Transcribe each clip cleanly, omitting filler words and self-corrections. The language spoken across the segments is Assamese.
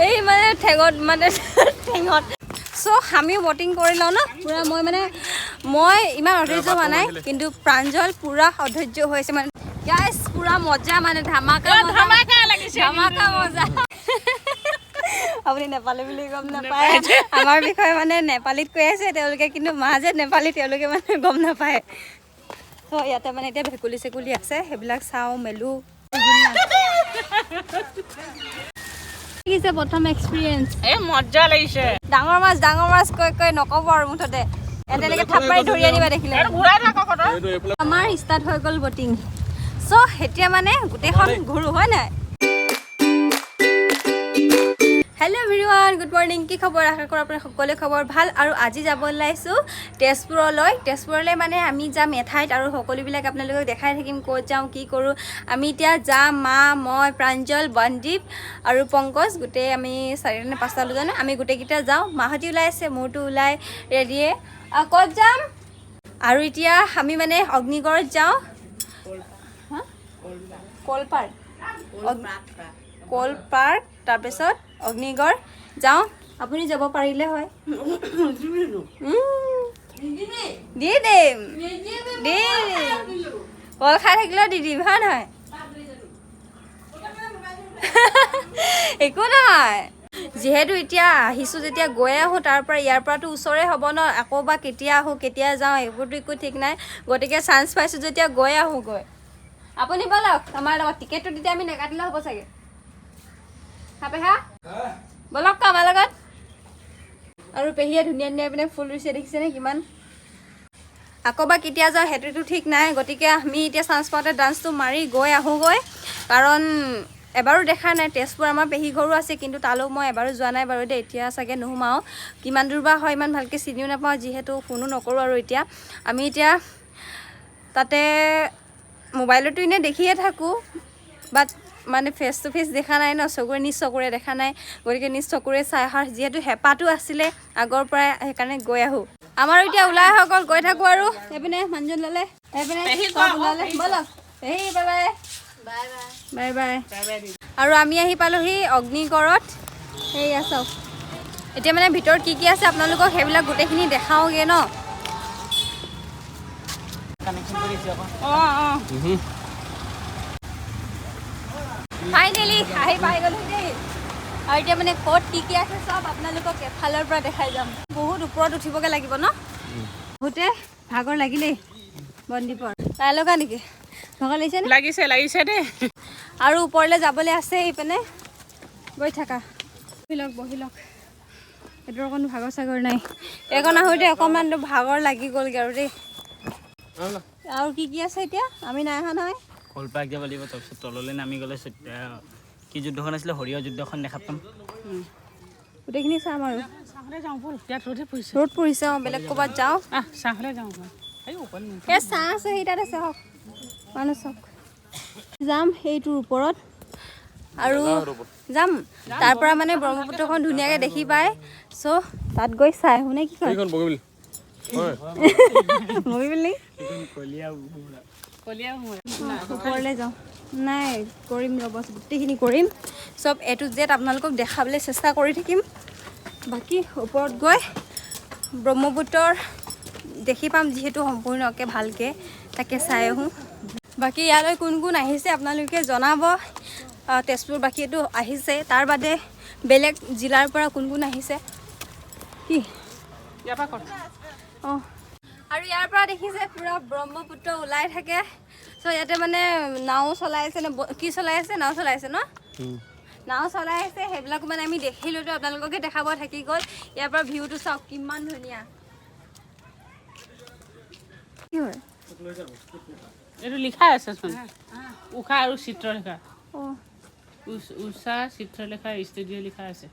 এই মানে ঠেঙত মানে ঠেঙত সো আমিও বটিং কৰি লওঁ ন পুৰা মই ইমান অধৈৰ্য হোৱা নাই কিন্তু প্ৰাঞ্জল পুৰা অধৈৰ্য হৈছে মানে গাইছ পুৰা মজা মানে ধামাকা লাগিছে ধামাকা মজা আপুনি নেপালী বুলি গম নাপায় আমাৰ বিষয়ে মানে নেপালীত কৈ আছে তেওঁলোকে কিন্তু মা যে নেপালী তেওঁলোকে মানে গম নাপায় তো ইয়াতে মানে এতিয়া ভেকুলী চেকুলি আছে সেইবিলাক চাওঁ মেলো প্ৰথম এক্সপিৰিয়েঞ্চ মজা লাগিছে ডাঙৰ মাছ কৈ নক'ব আৰু মুঠতে এনেকৈ থাপ মাৰি ধৰি আনিবা দেখিলে আমাৰ ষ্টাৰ্ট হৈ গ'ল বটিং চ' এতিয়া মানে গোটেইখন ঘূৰো হয় নাই হেল্ল' এভৰিৱান গুড মৰ্ণিং কি খবৰ আশা কৰোঁ আপোনাৰ সকলোৰে খবৰ ভাল আৰু আজি যাব ওলাইছোঁ তেজপুৰলৈ মানে আমি যাম এঠাইত আৰু সকলোবিলাক আপোনালোকক দেখাই থাকিম ক'ত যাওঁ কি কৰোঁ আমি এতিয়া যাম মা মই প্ৰাঞ্জল বনদীপ আৰু পংকজ গোটেই আমি 4টা নে 5টা জানো আমি গোটেইকেইটা যাওঁ মাহঁতি ওলাই আছে মোৰতো ওলাই ৰেডিয়ে ক'ত যাম আৰু এতিয়া আমি মানে অগ্নিগড়ত যাওঁ কল পাৰ্ক তাৰপিছত অগ্নিগড় যাওঁ আপুনি যাব পাৰিলে হয় দি দিম কল খাই থাকিলেও দি দিম হয় নহয় একো নহয় যিহেতু এতিয়া আহিছোঁ যেতিয়া গৈ আহোঁ তাৰ পৰা ইয়াৰ পৰাতো ওচৰে হ'ব ন আকৌ বা কেতিয়া আহোঁ কেতিয়া যাওঁ এইবোৰতো একো ঠিক নাই গতিকে চান্স পাইছোঁ যেতিয়া গৈ আহোঁগৈ আপুনি বলক আমাৰ লগত টিকেটটো তেতিয়া আমি নেকাটিলে হ'ব চাগে পেহা বলক আমাৰ লগত আৰু পেহীয়ে ধুনীয়া পিনে ফুল ৰুইছে দেখিছেনে কিমান আকৌ বা কেতিয়া যাওঁ সেইটোতো ঠিক নাই গতিকে আমি এতিয়া চান্স পাওঁতে ডান্সটো মাৰি গৈ আহোঁগৈ কাৰণ এবাৰো দেখা নাই তেজপুৰ আমাৰ পেহী ঘৰো আছে কিন্তু তালৈও মই এবাৰো যোৱা নাই বাৰু দেই এতিয়া চাগে নোসোমাওঁ কিমান দূৰ বা হয় ইমান ভালকৈ চিনিও নাপাওঁ যিহেতু ফোনো নকৰোঁ আৰু এতিয়া আমি এতিয়া তাতে মোবাইলতো এনেই দেখিয়ে থাকোঁ বাট মানে ফেচ টু ফেচ দেখা নাই ন নিজ চকুৰে দেখা নাই গতিকে নিজ চকুৰে চাই অহাৰ যিহেতু হেঁপাহটো আছিলে আগৰ পৰাই সেইকাৰণে গৈ আহোঁ আমাৰো এতিয়া ওলাই হৈ গ'ল গৈ থাকোঁ আৰু এইপিনে মানুহজন ল'লে এইপিনে ওলালে বলক পেহী বাই বাই আৰু আমি আহি পালোহি অগ্নিগড়ত সেয়া চাওক এতিয়া মানে ভিতৰত কি কি আছে আপোনালোকক সেইবিলাক গোটেইখিনি দেখাওঁগৈ ন ফাইনেলি আহি পাই গ'লো দেই আৰু এতিয়া মানে ক'ত কি আছে চব আপোনালোকক এফালৰ পৰা দেখাই যাম বহুত ওপৰত উঠিবগৈ লাগিব ন বহুতে ভাগৰ লাগিলেই বনদীপৰ তাই লগা নেকি ভাগৰ লাগিছে লাগিছে দেই আৰু ওপৰলৈ যাবলৈ আছে এইপিনে গৈ থাকা বহি লওক এইটোৰ অকণ ভাগৰ চাগৰ নাই এইকণ আহোঁতে অকণমানটো ভাগৰ লাগি গ'লগৈ আৰু দেই আৰু কি আছে এতিয়া আমি নাই অহা নহয় কলপাক যাব লাগিব তাৰপিছত তললৈ নামি গ'লে কি যুদ্ধখন আছিলে সৰিয়হ যুদ্ধখন দেখা পাম গোটেইখিনি চাম আৰু ৰ'দ পৰিছে অঁ বেলেগ ক'ৰবাত যাওঁ চাহলৈ যাওঁ এই চাহ আছে সেইটাত আছে হওক মানুহ চাওক যাম সেইটোৰ ওপৰত আৰু যাম তাৰ পৰা মানে ব্ৰহ্মপুত্ৰখন ধুনীয়াকৈ দেখি পায় চ' তাত গৈ চাই আহোঁ নে কি কয় ওপৰলৈ যাওঁ নাই কৰিম ৰ'ব গোটেইখিনি কৰিম চব এ টু জেড আপোনালোকক দেখাবলৈ চেষ্টা কৰি থাকিম বাকী ওপৰত গৈ ব্ৰহ্মপুত্ৰৰ দেখি পাম যিহেতু সম্পূৰ্ণকৈ ভালকৈ তাকে চাই আহোঁ বাকী ইয়ালৈ কোন কোন আহিছে আপোনালোকে জনাব তেজপুৰবাসীয়েতো আহিছে তাৰ বাদে বেলেগ জিলাৰ পৰা কোন কোন আহিছে কি অঁ আৰু ইয়াৰ পৰা দেখিছে পুৰা ব্ৰহ্মপুত্ৰ ওলাই থাকে চ' ইয়াতে মানে নাও চলাই আছে নে কি চলাই আছে নাও চলাই আছে ন নাও চলাই আছে সেইবিলাকো মানে আমি দেখিলোঁতো আপোনালোককে দেখাব থাকি গ'ল ইয়াৰ পৰা ভিউটো চাওক কিমান ধুনীয়া কি হয় এইটো লিখা আছেচোন উষা আৰু চিত্ৰলেখা উষা চিত্ৰলেখা ষ্টুডিঅ' লিখা আছে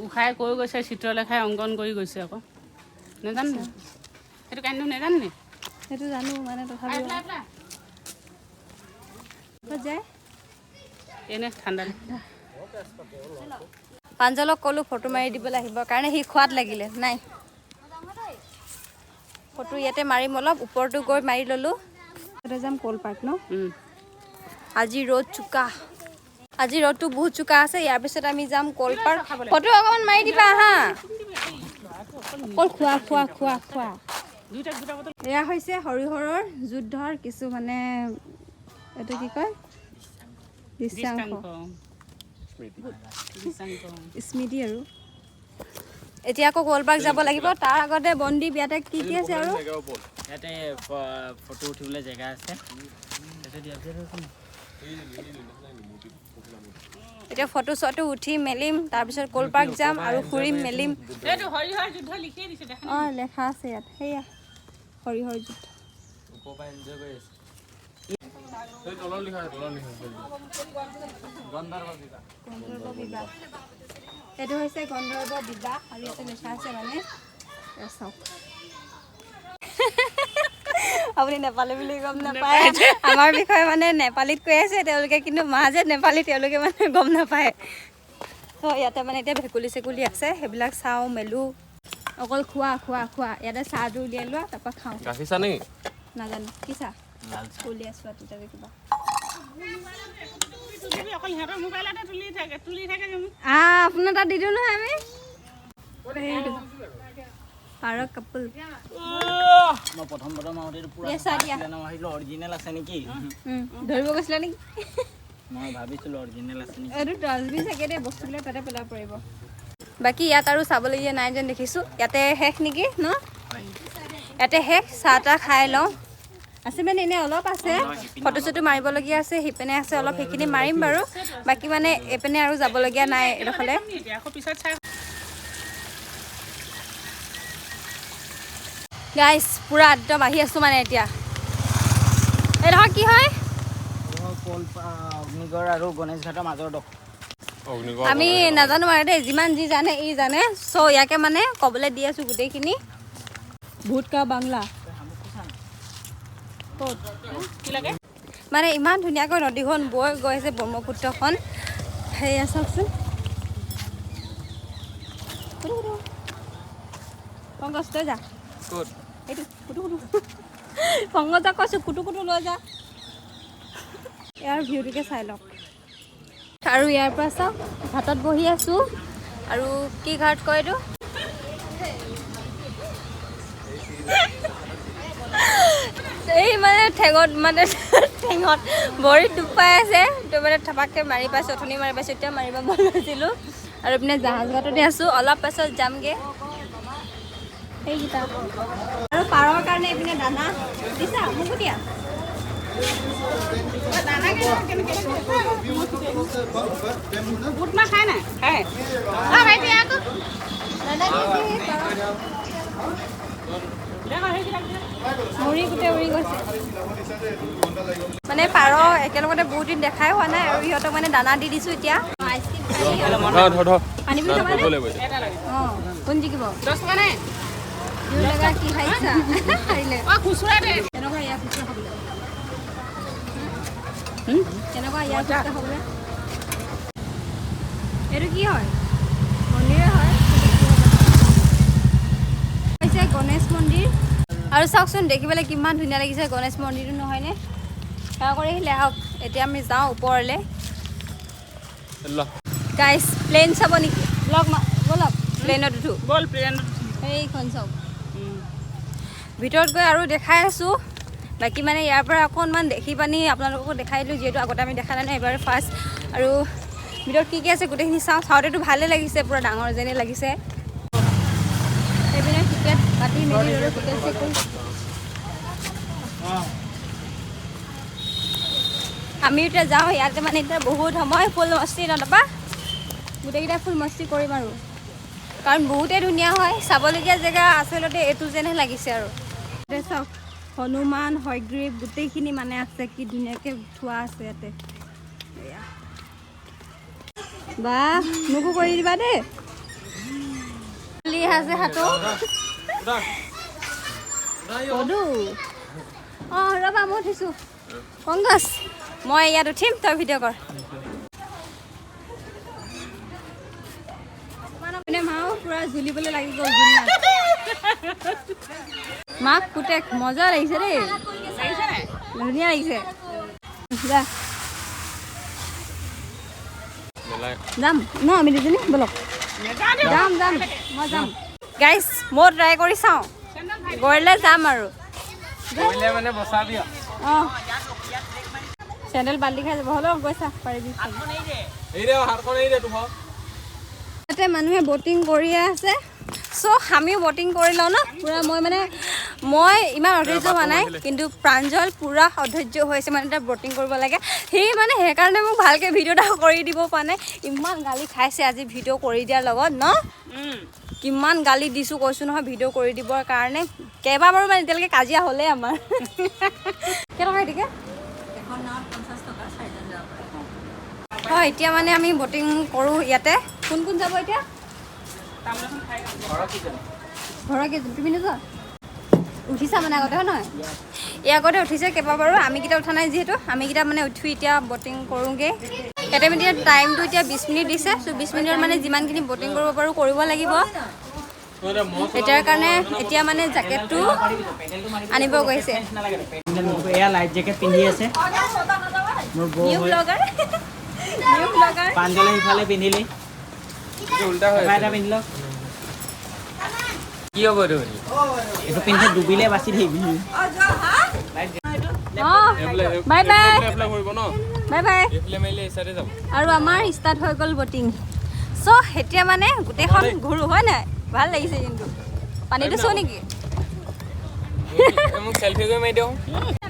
উষাই কৈ গৈছে চিত্ৰলেখাই অংকন কৰি গৈছে আকৌ নাজানো সেইটো কাহিনী নাজানো নি সেইটো জানো মানে তথাপিও যায় এনে ঠাণ্ডা প্ৰাঞ্জলক ক'লোঁ ফটো মাৰি দিবলৈ আহিব কাৰণে সি খোৱাত লাগিলে নাই ফটো ইয়াতে মাৰিম অলপ ওপৰটো গৈ মাৰি ল'লোঁ তাতে যাম কল পাৰ্ক ন আজি ৰ'দ চোকা আজি ৰ'দটো বহুত চোকা আছে ইয়াৰ পিছত আমি যাম কলপাৰ্ক ফটো অকমান মাৰি দিবা হা অকল খোৱা খোৱা খোৱা খোৱা এয়া হৈছে হৰিহৰৰ যুদ্ধৰ কিছু মানে এইটো কি কয় দৃশ্যাংশ স্মৃতি আৰু এতিয়া আকৌ কলপাৰ্ক যাব লাগিব তাৰ আগতে বন্দী বিয়াতে কি কি আছে আৰু ইয়াতে ফটো উঠিবলৈ জেগা আছে এতিয়া ফটো চটো উঠি মেলিম তাৰপিছত কলপাৰ্ক যাম আৰু ফুৰিম মেলিম অঁ লেখা আছে ইয়াত সেয়া হৰিহৰ যুদ্ধ এইটো হৈছে গন্ধৰ্ব বিবাহ আৰু ইয়াতে লেখা আছে মানে চাওক আপুনি নেপালী বুলি গম নাপায় আমাৰ বিষয়ে মানে নেপালীত কৈ আছে তেওঁলোকে কিন্তু মা যে নেপালী তেওঁলোকে মানে গম নাপায় তো ইয়াতে মানে এতিয়া ভেকুলী চেকুলি আছে সেইবিলাক চাওঁ মেলোঁ অকল খোৱা খোৱা খোৱা ইয়াতে চাহটো উলিয়াই লোৱা তাৰপৰা খাওঁ গাখীৰ চাহ নেকি নাজানো কি চাহ উলিয়াই চোৱা তেতিয়া কিবা আপোনাৰ তাত দি দিওঁ নহয় আমি পাৰক কাপোৰ মই প্ৰথম আহোঁতে পুৰা অৰিজিনেল আছে নেকি ধৰিব গৈছিলে নেকি মই ভাবিছিলোঁ অৰিজিনেল আছে নেকি এইটো ডাষ্টবিন চাগে দেই বস্তুবিলাক তাতে পেলাব পাৰিব বাকী ইয়াত আৰু চাবলগীয়া নাই যেন দেখিছোঁ ইয়াতে শেষ নেকি ন ইয়াতে শেষ চাহ তাহ খাই লওঁ আছে মানে এনেই অলপ আছে ফটো চটো মাৰিবলগীয়া আছে সিপিনে আছে অলপ সেইখিনি মাৰিম বাৰু বাকী মানে এইপিনে আৰু যাবলগীয়া নাই এইডোখৰলে গাইজ পুৰা একদম আহি আছোঁ মানে এতিয়া এইডোখৰ কি হয় অগ্নিগড় আৰু গণেশ ঘাটৰ মাজৰ ডোখৰ আমি নাজানো আৰু দেই যিমান যি জানে ই জানে চ' ইয়াকে মানে ক'বলৈ দি আছোঁ গোটেইখিনি ভূতকা বাংলা মানে ইমান ধুনীয়াকৈ নদীখন বৈ গৈ আছে ব্ৰহ্মপুত্ৰখন সেয়া চাওকচোন পংকজ তই যা ক'ত এইটো কুটু কুটু পংকজক কৈছোঁ কুটু কুটু লৈ যা ইয়াৰ ভিউটোকে চাই লওক আৰু ইয়াৰ পৰা চাওক ঘাটত বহি আছোঁ আৰু কি ঘাট কয় এইটো এই মানে ঠেঙত ভৰিত দুখ পাই আছে তো মানে থাপাককৈ মাৰি পাইছোঁ অথনি মাৰি পাইছোঁ এতিয়া মাৰিব মন গৈছিলোঁ আৰু এইপিনে জাহাজ ঘাটতে আছোঁ অলপ পাছত যামগৈ সেইকেইটা আৰু পাৰৰ কাৰণে এইপিনে দানা দিছা মোকো দিয়া মুড়ি গোটেই উৰি গৈছে মানে পাৰ একেলগতে বহুত দিন দেখাই হোৱা নাই আৰু সিহঁতক মানে দানা দি দিছোঁ এতিয়া পানী বুলি খাবানে অঁ কোন জিকিব 10 টকা নাই লগা কি খাইছা খাইলে খুচুৰা দে কেনেকুৱা ইয়াৰ খুচুৰা খাবলৈ কেনেকুৱা ইয়াৰ খুচুৰা খাবলৈ এইটো কি হয় মন্দিৰে হয় হৈছে গণেশ মন্দিৰ আৰু চাওকচোন দেখিবলৈ কিমান ধুনীয়া লাগিছে গণেশ মন্দিৰটো নহয়নে সেৱা কৰি আহিলে আহক এতিয়া আমি যাওঁ ওপৰলৈ গাইজ প্লেন চাব নেকি ব'লক প্লেনত উঠো বল প্লেনত সেইখন চাওক ভিতৰত গৈ আৰু দেখাই আছোঁ বাকী মানে ইয়াৰ পৰা অকণমান দেখি পানি আপোনালোককো দেখাই দিলোঁ যিহেতু আগতে আমি দেখা নাই ন এবাৰ ফাৰ্ষ্ট আৰু ভিতৰত কি আছে গোটেইখিনি চাওঁতেতো ভালেই লাগিছে পুৰা ডাঙৰ যেনেই লাগিছে সেইপিনে টিকেট কাটি মেলি ল'লোঁ টিকেট চেক কৰি আমি এতিয়া যাওঁ ইয়াতে মানে এতিয়া বহুত সময় ফুল মস্তি নল'বা গোটেইকেইটা ফুল মস্তি কৰিম আৰু কাৰণ বহুতেই ধুনীয়া হয় চাবলগীয়া জেগা আচলতে এইটো যেনহে লাগিছে আৰু চাওক হনুমান হয়গ্ৰীৱ গোটেইখিনি মানে আছে কি ধুনীয়াকৈ থোৱা আছে ইয়াতে বাহ মোকো কৰি দিবা দেই আছে হাতো অঁ ৰ'বা মই উঠিছোঁ পংকজ মই ইয়াত উঠিম তই ভিডিঅ' কৰ মাও পুৰা জুলিবলৈ লাগি গ'ল মাক পুতেক মজা লাগিছে দেই ধুনীয়া লাগিছে যা যাম ন আমি দুজনী বলক যাম যাম মই যাম গাইজ মই ট্ৰাই কৰি চাওঁ গড়লৈ যাম আৰু মানে বচাবি অঁ চেণ্ডেল বাল্টি খাই যাব হ'লেও গৈছা পাৰিবি তাতে মানুহে বটিং কৰিয়ে আছে চ' আমিও বটিং কৰি লওঁ ন পূৰা মই ইমান অধৈৰ্য হোৱা নাই কিন্তু প্ৰাঞ্জল পূৰা অধৈৰ্য হৈছে মানে তাত বটিং কৰিব লাগে সি সেইকাৰণে মোক ভালকৈ ভিডিঅ' এটা কৰি দিব পৰা নাই ইমান গালি খাইছে আজি ভিডিঅ' কৰি দিয়াৰ লগত ন কিমান গালি দিছোঁ কৈছোঁ নহয় ভিডিঅ' কৰি দিবৰ কাৰণে কেইবাবাৰো মানে এতিয়ালৈকে কাজিয়া হ'লেই আমাৰ কেইটকা এটিকে হয় এতিয়া মানে আমি বটিং কৰোঁ ইয়াতে কোন কোন যাব এতিয়া ঘৰৰ কেইজন তুমি নোযোৱা উঠিছা মানে আগতে হয় নহয় এই আগতে উঠিছে কেইবাবাৰো আমিকেইটা উঠা নাই যিহেতু আমিকেইটা মানে উঠি এতিয়া বটিং কৰোঁগৈ ইয়াতে মানে এতিয়া টাইমটো এতিয়া 20 মিনিট দিছে চ' 20 মিনিটত মানে যিমানখিনি বটিং কৰিব পাৰোঁ কৰিব লাগিব এতিয়াৰ কাৰণে এতিয়া মানে জেকেটটো আনিব গৈছে এয়া লাইফ জেকেট পিন্ধি আছে মোৰ বৌ নিউ ব্লগাৰ প্ৰাঞ্জলে সিফালে পিন্ধিলি উল্টা হয় এটা পিন্ধি লওক কি হ'ব এইটো পিন্ধি ডুবিলে বাচি থাকিবি বাই বাই বাই বাই আৰু আমাৰ ষ্টাৰ্ট হৈ গ'ল বটিং চ' এতিয়া মানে গোটেইখন ঘূৰো হয় নাই ভাল লাগিছে কিন্তু পানীটো চোৱা নেকি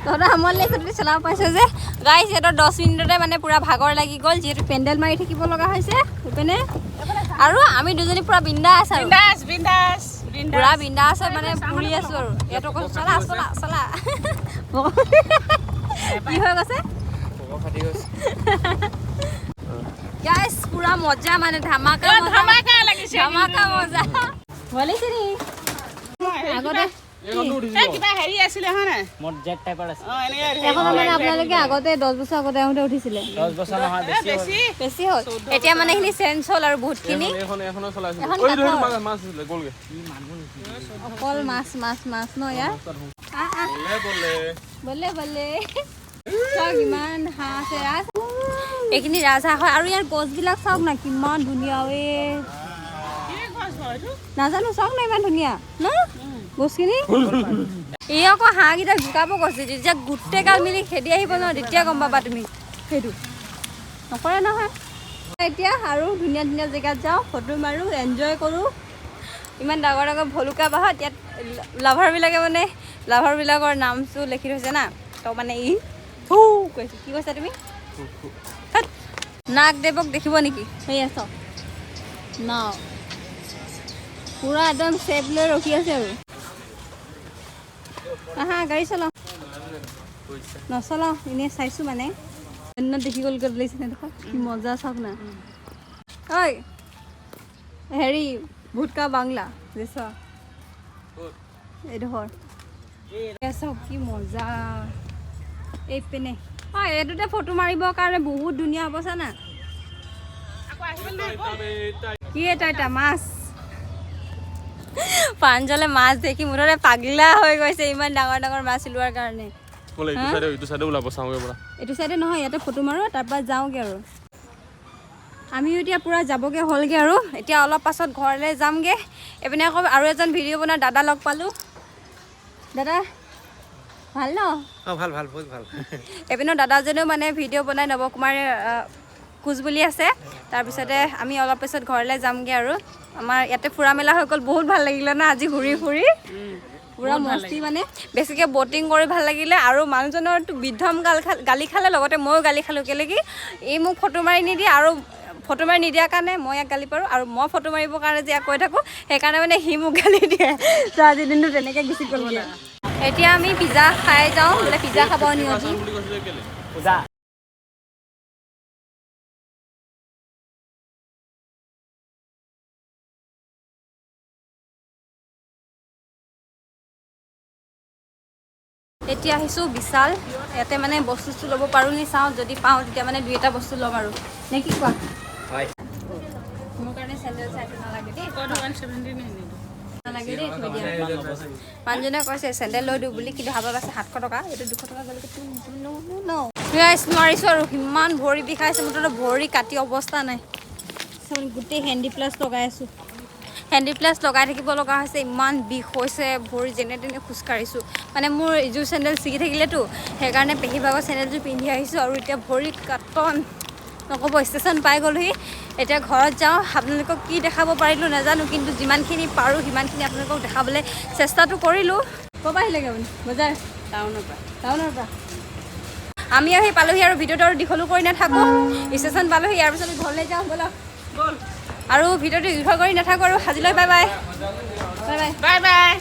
তহঁতৰ আমল লাগিছে তুমি চলাব পাইছ যে গাইছ সিহঁতৰ 10 মিনিটতে মানে পূৰা ভাগৰ লাগি গ'ল যিহেতু পেণ্ডেল মাৰি থাকিব লগা হৈছে সেইপিনে আৰু আমি দুজনী পূৰা বিন্দাছ আৰু পূৰা বিন্দাছ মানে ফুৰি আছোঁ আৰু ইয়াতো কৈছোঁ চলা চলা চলা কি হৈ গৈছে গাইছ পূৰা মজা মানে ধামাকা লাগিছে ধামাকা মজা ভালিছে নি আগতে কিবা হেৰি আছিলে হয় নাই মোৰ জেট টাইপৰ আছে এখন মানে আপোনালোকে আগতে 10 বছৰ আগতে আহোঁতে উঠিছিলে 10 বছৰ নহয় বেছি হ'ল এতিয়া মানে এইখিনি চেঞ্জ হ'ল আৰু বহুতখিনি অকল মাছ ন ইয়াৰ বলে বলে চাওক ইমান হাঁহ আছে ৰাজ এইখিনি ৰাজহাঁহ হয় আৰু ইয়াৰ গছবিলাক চাওক না কিমান ধুনীয়া নাজানো চাওক না ইমান ধুনীয়া ন গছখিনি এই আকৌ হাঁহকেইটা জোকাব কৈছে যেতিয়া গোটেই গাল মিলি খেদি আহিব ন তেতিয়া গম পাবা তুমি সেইটো নকৰে নহয় এতিয়া আৰু ধুনীয়া ধুনীয়া জেগাত যাওঁ ফটো মাৰোঁ এনজয় কৰোঁ ইমান ডাঙৰ ডাঙৰ ভলুকা বাহত ইয়াত লাভাৰবিলাকৰ নামটো লিখি থৈছে না তো মানে ই কৈছে কি কৈছা তুমি নাগদেৱক দেখিব নেকি সেয়া চাওক নাও পূৰা একদম চেপ লৈ ৰখি আছে আৰু আহা গাড়ী চলাওঁ নচলাওঁ এনেই চাইছোঁ মানে দেখি গ'ল লাগিছে দেখোন কি মজা চাওক না ঐ হেৰি ভুটকা বাংলা দেছ এইডোখৰ চাওক কি মজা এই পিনে হয় এইটোতে ফটো মাৰিবৰ কাৰণে বহুত ধুনীয়া হ'ব চানা কি এটা মাছ প্ৰাঞ্জলে মাছ দেখি মুঠতে পাগলা হৈ গৈছে ইমান ডাঙৰ ডাঙৰ মাছ ওলোৱাৰ কাৰণে এইটো চাইডে নহয় ইয়াতে ফটো মাৰোঁ তাৰপৰা যাওঁগৈ আৰু আমিও এতিয়া পূৰা যাবগৈ হ'লগৈ আৰু এতিয়া অলপ পাছত ঘৰলৈ যামগৈ এইপিনে আকৌ আৰু এজন ভিডিঅ' বনোৱা দাদা লগ পালোঁ দাদা ভাল ন ভাল ভাল বহুত ভাল এইপিনেও দাদাজনেও মানে ভিডিঅ' বনাই নৱকুমাৰ কোচ বুলি আছে তাৰপিছতে আমি অলপ পিছত ঘৰলৈ যামগৈ আৰু আমাৰ ইয়াতে ফুৰা মেলা হৈ গ'ল বহুত ভাল লাগিলে না আজি ঘূৰি ফুৰি পূৰা মস্তি মানে বেছিকৈ বটিং কৰি ভাল লাগিলে আৰু মানুহজনৰতো বিধম গালি খালে লগতে ময়ো গালি খালোঁ কেলৈ কি এই মোক ফটো মাৰি নিদিয়ে আৰু ফটো মাৰি নিদিয়াৰ কাৰণে মই ইয়াক গালি পাৰোঁ আৰু মই ফটো মাৰিবৰ কাৰণে যে ইয়াক কৈ থাকোঁ সেইকাৰণে মানে সি মোক গালি দিয়ে তো আজিৰ দিনটো তেনেকৈ গুচি গ'লগৈ এতিয়া আমি পিজ্জা খাই যাওঁ বোলে পিজ্জা খাব নিয়জি এতিয়া আহিছোঁ বিশাল ইয়াতে মানে বস্তু ল'ব পাৰোঁ নি চাওঁ যদি পাওঁ তেতিয়া মানে 2-এটা বস্তু ল'ম আৰু নে কি কোৱা মোৰ কাৰণে চেণ্ডেল চাইটো নালাগে দেই নালাগে দেই থৈ দিয়া মানুহজনে কৈছে চেণ্ডেল লৈ দিওঁ বুলি কিন্তু হাতত আছে 700 টকা এইটো 200 টকা গ'লে ন গাইছ নোৱাৰিছোঁ আৰু ইমান ভৰি বিষাইছে মুঠতে ভৰি কাটি অৱস্থা নাই গোটেই হেণ্ডি প্লাছ লগাই আছোঁ হেণ্ডি প্লাছ লগাই থাকিব লগা হৈছে ইমান বিষ হৈছে ভৰি যেনে তেনে খোজকাঢ়িছোঁ মানে মোৰ ইযোৰ চেণ্ডেল ছিগি থাকিলেতো সেইকাৰণে পেহীভাগৰ চেণ্ডেলযোৰ পিন্ধি আহিছোঁ আৰু এতিয়া ভৰি কাটন নক'ব ষ্টেচন পাই গ'লোহি এতিয়া ঘৰত যাওঁ আপোনালোকক কি দেখাব পাৰিলোঁ নাজানো কিন্তু যিমানখিনি পাৰোঁ সিমানখিনি আপোনালোকক দেখাবলৈ চেষ্টাটো কৰিলোঁ ক'ৰ পৰা আহিলেগৈ আপুনি বজাৰ টাউনৰ পৰা আমি আহি পালোহি আৰু ভিডিঅ'টো আৰু দীঘলো কৰি নাথাকোঁ ষ্টেচন পালোহি ইয়াৰ পিছত ঘৰলৈ যাওঁ ব'লক আৰু ভিডিঅ'টো দীঘল কৰি নাথাকোঁ আৰু আজিলৈ বাই বাই বাই বাই